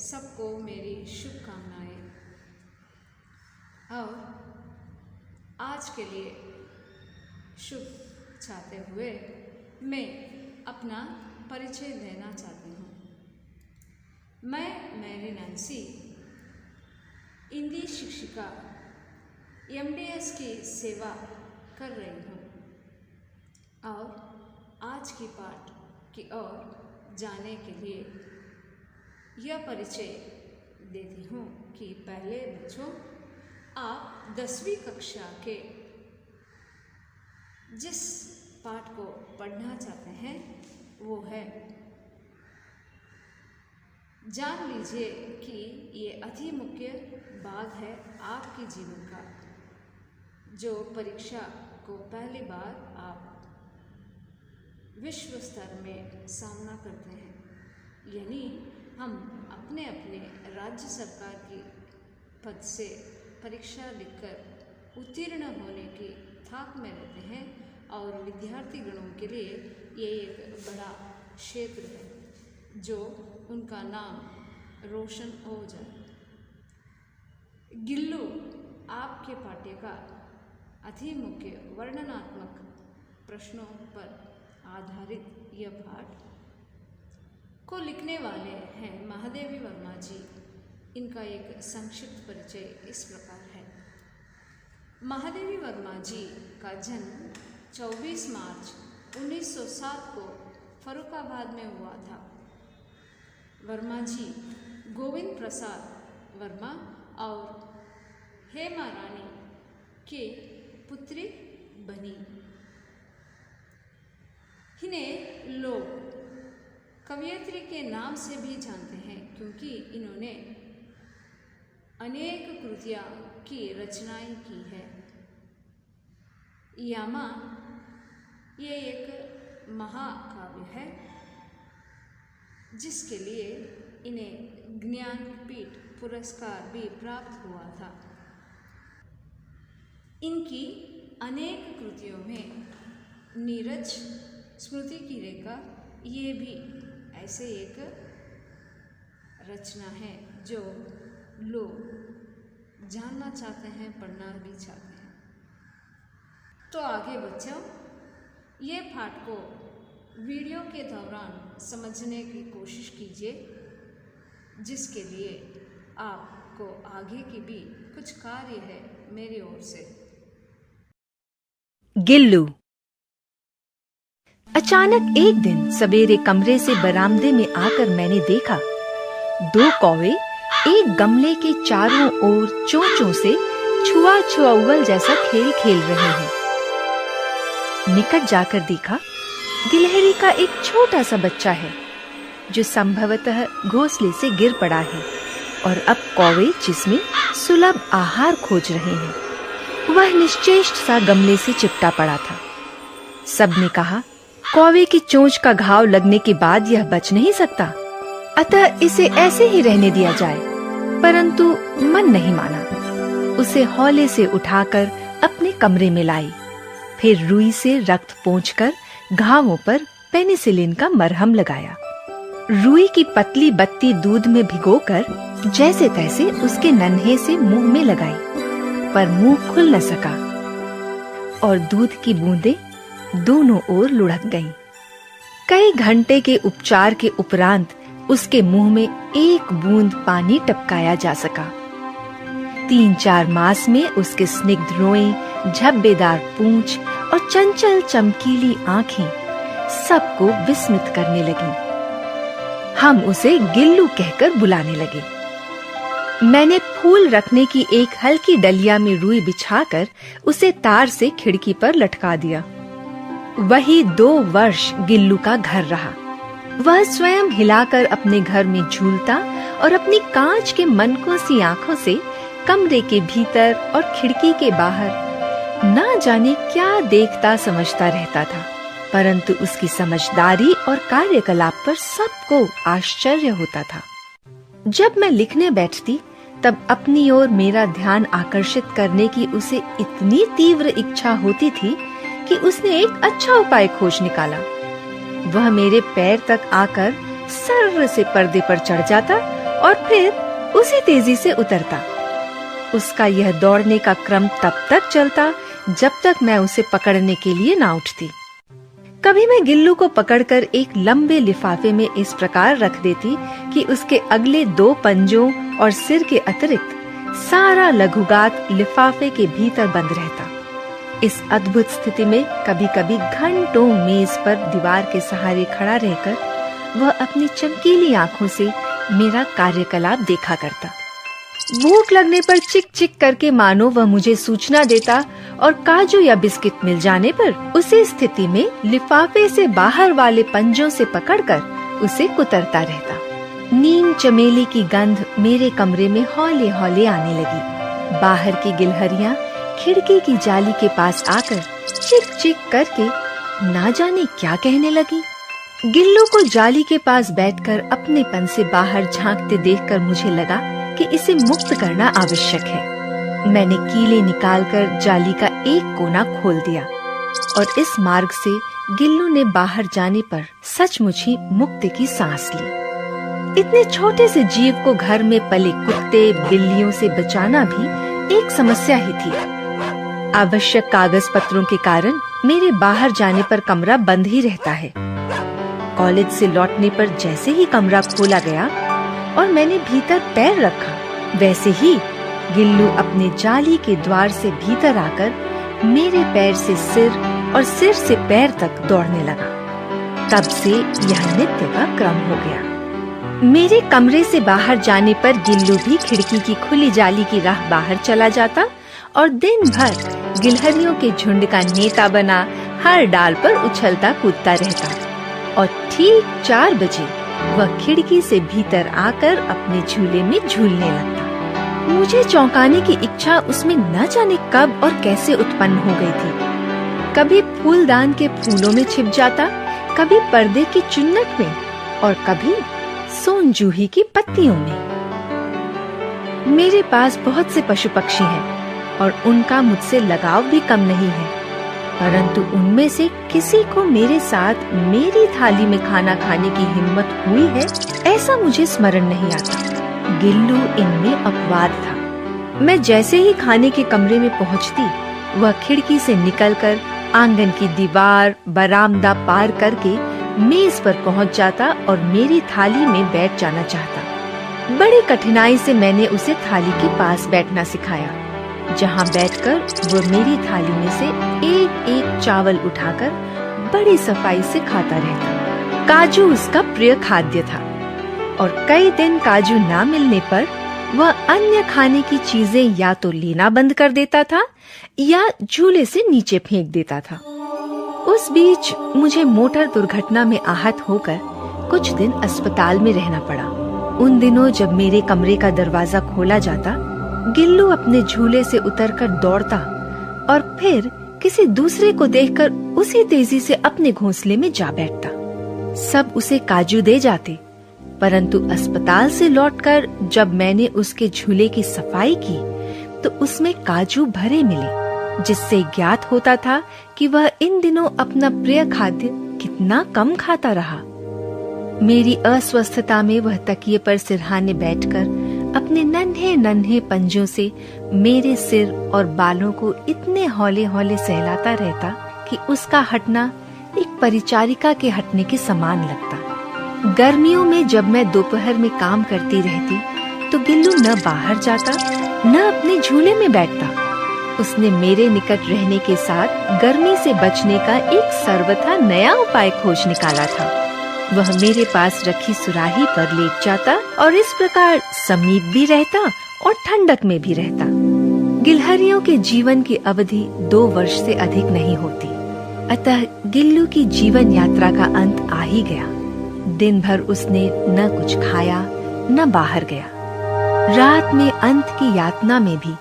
सबको मेरी शुभकामनाएं। और आज के लिए शुभ चाहते हुए मैं अपना परिचय देना चाहती हूँ। मैं मैरी नैन्सी हिंदी शिक्षिका MDS की सेवा कर रही हूँ और आज की पाठ की ओर जाने के लिए यह परिचय देती हूँ कि पहले बच्चों, आप 10वीं कक्षा के जिस पाठ को पढ़ना चाहते हैं वो है, जान लीजिए कि ये अति मुख्य भाग है आपके जीवन का, जो परीक्षा को पहली बार आप विश्व स्तर में सामना करते हैं। यानी हम अपने अपने राज्य सरकार की पद से परीक्षा लिखकर उत्तीर्ण होने की थाक में रहते हैं और विद्यार्थी गणों के लिए ये एक बड़ा क्षेत्र है जो उनका नाम रोशन हो जाए। गिल्लू आपके पाठ्य का अति मुख्य वर्णनात्मक प्रश्नों पर आधारित यह पाठ को लिखने वाले हैं महादेवी वर्मा जी। इनका एक संक्षिप्त परिचय इस प्रकार है। महादेवी वर्मा जी का जन्म 24 मार्च 1907 को फर्रुखाबाद में हुआ था। वर्मा जी गोविंद प्रसाद वर्मा और हेमा रानी के पुत्री बनी। इन्हें लोग कवयित्री के नाम से भी जानते हैं क्योंकि इन्होंने अनेक कृतियाँ की रचनाएं की है। यामा ये एक महाकाव्य है जिसके लिए इन्हें ज्ञानपीठ पुरस्कार भी प्राप्त हुआ था। इनकी अनेक कृतियों में नीरज, स्मृति की रेखा ये भी ऐसे एक रचना है जो लोग जानना चाहते हैं, पढ़ना भी चाहते हैं। तो आगे बच्चों, ये पाठ को वीडियो के दौरान समझने की कोशिश कीजिए, जिसके लिए आपको आगे की भी कुछ कार्य है मेरी ओर से। गिल्लू। अचानक एक दिन सवेरे कमरे से बरामदे में आकर मैंने देखा 2 कौवे एक गमले के चारों ओर चोंचों से छुआ छुआउल जैसा खेल खेल रहे हैं। निकट जाकर देखा गिलहरी का एक छोटा सा बच्चा है जो संभवतः घोंसले से गिर पड़ा है और अब कौवे जिसमें सुलभ आहार खोज रहे हैं। वह निश्चेष्ट सा गमले से चिपटा पड़ा था। सबने कहा, कौवे की चोंच का घाव लगने के बाद यह बच नहीं सकता, अतः इसे ऐसे ही रहने दिया जाए। परंतु मन नहीं माना। उसे हौले से उठाकर अपने कमरे में लाई, फिर रुई से रक्त पोंछकर घावों पर पेनिसिलिन का मरहम लगाया। रुई की पतली बत्ती दूध में भिगोकर जैसे तैसे उसके नन्हे से मुंह में लगाई, पर मुंह खुल न सका और दूध की बूंदें दोनों ओर लुढ़क गईं। कई घंटे के उपचार के उपरांत उसके मुंह में एक बूंद पानी टपकाया जा सका। 3-4 मास में उसके स्निग्ध रोएं, झब्बेदार पूंछ और चंचल चमकीली आंखें सबको विस्मित करने लगीं। हम उसे गिल्लू कहकर बुलाने लगे। मैंने फूल रखने की एक हल्की डलिया में रुई बिछाकर उसे तार से खिड़की पर लटका दिया। वही 2 वर्ष गिल्लू का घर रहा। वह स्वयं हिलाकर अपने घर में झूलता और अपनी कांच के मनकों सी आंखों से कमरे के भीतर और खिड़की के बाहर ना जाने क्या देखता समझता रहता था, परंतु उसकी समझदारी और कार्यकलाप पर सबको आश्चर्य होता था। जब मैं लिखने बैठती तब अपनी ओर मेरा ध्यान आकर्षित करने की उसे इतनी तीव्र इच्छा होती थी कि उसने एक अच्छा उपाय खोज निकाला। वह मेरे पैर तक आकर सर्र से पर्दे पर चढ़ जाता और फिर उसी तेजी से उतरता। उसका यह दौड़ने का क्रम तब तक चलता जब तक मैं उसे पकड़ने के लिए ना उठती। कभी मैं गिल्लू को पकड़कर एक लंबे लिफाफे में इस प्रकार रख देती कि उसके अगले 2 पंजों और सिर के अतिरिक्त सारा लघुगात लिफाफे के भीतर बंद रहता। इस अद्भुत स्थिति में कभी-कभी घंटों मेज पर दीवार के सहारे खड़ा रहकर वह अपनी चमकीली आंखों से मेरा कार्यकलाप देखा करता। भूख लगने पर चिक चिक करके मानो वह मुझे सूचना देता और काजू या बिस्किट मिल जाने पर उसी स्थिति में लिफाफे से बाहर वाले पंजों से पकड़कर उसे कुतरता रहता। नीम चमेली की गंध मेरे कमरे में हौले हौले आने लगी। बाहर की गिलहरियां खिड़की की जाली के पास आकर चिक चिक करके ना जाने क्या कहने लगी। गिल्लू को जाली के पास बैठकर अपनेपन से बाहर झांकते देखकर मुझे लगा कि इसे मुक्त करना आवश्यक है। मैंने कीले निकालकर जाली का एक कोना खोल दिया और इस मार्ग से गिल्लू ने बाहर जाने पर सचमुच ही मुक्ति की सांस ली। इतने छोटे से जीव को घर में पले कुत्ते बिल्लियों से बचाना भी एक समस्या ही थी। आवश्यक कागज पत्रों के कारण मेरे बाहर जाने पर कमरा बंद ही रहता है। कॉलेज से लौटने पर जैसे ही कमरा खोला गया और मैंने भीतर पैर रखा, वैसे ही गिल्लू अपने जाली के द्वार से भीतर आकर मेरे पैर से सिर और सिर से पैर तक दौड़ने लगा। तब से यह नित्य का क्रम हो गया। मेरे कमरे से बाहर जाने पर गिल्लू भी खिड़की की खुली जाली की राह बाहर चला जाता और दिन भर गिलहरियों के झुंड का नेता बना हर डाल पर उछलता कूदता रहता और ठीक 4 बजे वह खिड़की से भीतर आकर अपने झूले में झूलने लगता। मुझे चौंकाने की इच्छा उसमें न जाने कब और कैसे उत्पन्न हो गई थी। कभी फूलदान के फूलों में छिप जाता, कभी पर्दे की चुन्नट में और कभी सोन जूही की पत्तियों में। मेरे पास बहुत से पशु पक्षी हैं और उनका मुझसे लगाव भी कम नहीं है, परंतु उनमें से किसी को मेरे साथ मेरी थाली में खाना खाने की हिम्मत हुई है ऐसा मुझे स्मरण नहीं आता। गिल्लू इनमें अपवाद था। मैं जैसे ही खाने के कमरे में पहुंचती, वह खिड़की से निकलकर आंगन की दीवार बरामदा पार करके मेज पर पहुंच जाता और मेरी थाली में बैठ जाना चाहता। बड़ी कठिनाई से मैंने उसे थाली के पास बैठना सिखाया, जहां बैठकर वह मेरी थाली में से एक एक चावल उठाकर बड़ी सफाई से खाता रहता। काजू उसका प्रिय खाद्य था और कई दिन काजू ना मिलने पर वह अन्य खाने की चीजें या तो लेना बंद कर देता था या झूले से नीचे फेंक देता था। उस बीच मुझे मोटर दुर्घटना में आहत होकर कुछ दिन अस्पताल में रहना पड़ा। उन दिनों जब मेरे कमरे का दरवाजा खोला जाता, गिल्लू अपने झूले से उतरकर दौड़ता और फिर किसी दूसरे को देखकर उसी तेजी से अपने घोंसले में जा बैठता। सब उसे काजू दे जाते, परंतु अस्पताल से लौटकर जब मैंने उसके झूले की सफाई की तो उसमें काजू भरे मिले, जिससे ज्ञात होता था कि वह इन दिनों अपना प्रिय खाद्य कितना कम खाता रहा। मेरी अस्वस्थता में वह तकिए पर सिरहाने बैठकर अपने नन्हे नन्हे पंजों से मेरे सिर और बालों को इतने हौले हौले सहलाता रहता कि उसका हटना एक परिचारिका के हटने के समान लगता। गर्मियों में जब मैं दोपहर में काम करती रहती तो गिल्लू न बाहर जाता न अपने झूले में बैठता। उसने मेरे निकट रहने के साथ गर्मी से बचने का एक सर्वथा नया उपाय खोज निकाला था। वह मेरे पास रखी सुराही पर लेट जाता और इस प्रकार समीप भी रहता और ठंडक में भी रहता। गिलहरियों के जीवन की अवधि 2 वर्ष से अधिक नहीं होती, अतः गिल्लू की जीवन यात्रा का अंत आ ही गया। दिन भर उसने न कुछ खाया न बाहर गया। रात में अंत की यातना में भी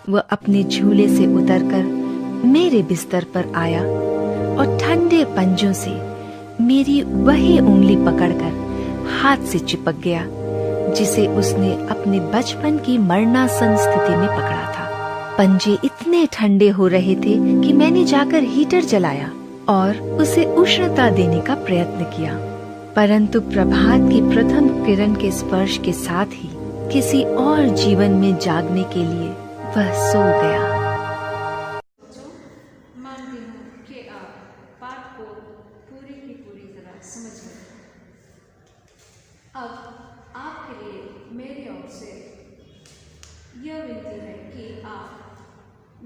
वह अपने झूले से उतरकर मेरे बिस्तर पर आया और ठंडे पंजों से मेरी वही उंगली पकड़कर हाथ से चिपक गया जिसे उसने अपने बचपन की मरणासन स्थिति में पकड़ा था। पंजे इतने ठंडे हो रहे थे कि मैंने जाकर हीटर जलाया और उसे उष्णता देने का प्रयत्न किया, परंतु प्रभात की प्रथम किरण के स्पर्श के साथ ही किसी और जीवन में जागने के लिए वह सो गया। बच्चों, मानती हूँ कि आप पाठ को पूरी की पूरी तरह समझ गए। अब आपके लिए मेरी ओर से यह विनती है कि आप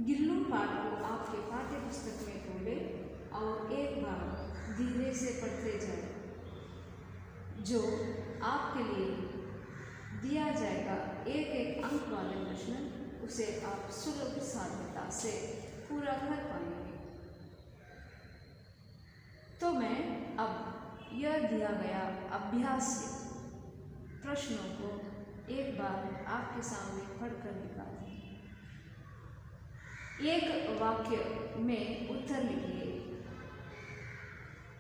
गिल्लू पाठ को आपके पाठ्य पुस्तक में खोलें और एक बार धीरे से पढ़ते जाएं। जो आपके लिए दिया जाएगा एक एक अंक वाले प्रश्न, उसे आप सुलभ साध्यता से पूरा कर पाएंगे। तो मैं अब यह दिया गया अभ्यास प्रश्नों को एक बार आपके सामने पढ़कर निकालें। एक वाक्य में उत्तर लिखिए।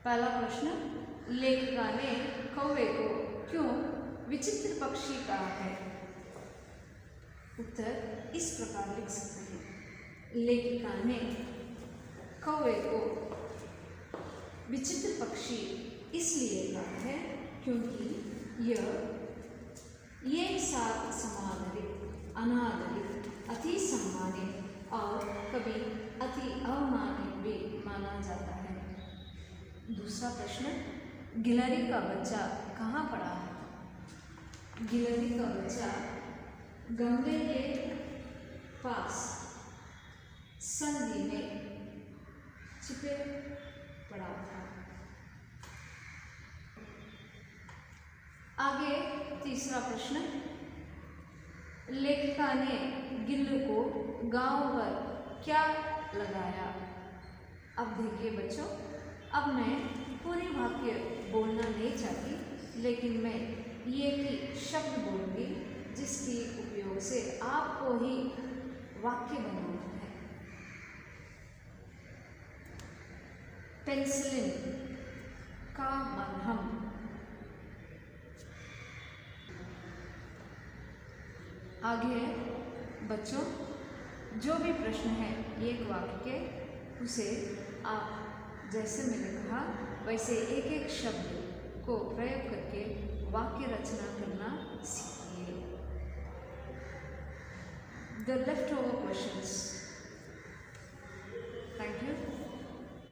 पहला प्रश्न, लेखिका ने कौवे को क्यों विचित्र पक्षी कहा है? उत्तर इस प्रकार लिख सकते हैं। लेखिका ने कौवे को विचित्र पक्षी इसलिए कहा है क्योंकि यह एक साथ समादरित, अनादरित, अति सम्मानित और कभी अति अवमानित भी माना जाता है। दूसरा प्रश्न, गिलहरी का बच्चा कहाँ पड़ा है? गिलहरी का बच्चा गमले के पास संधि में छिपे पड़ा था। आगे तीसरा प्रश्न, लेखिका ने गिल्लू को गांव पर क्या लगाया? अब देखिए बच्चों, अब मैं पूरी वाक्य बोलना नहीं चाहती, लेकिन मैं ये कि शब्द बोलूँगी जिसकी उपयोग से आपको ही वाक्य बनाना है। पेंसिलिन का मरहम। आगे बच्चों, जो भी प्रश्न है एक वाक्य के, उसे आप जैसे मैंने कहा वैसे एक एक शब्द को प्रयोग करके वाक्य रचना करना सीखिए। The leftover questions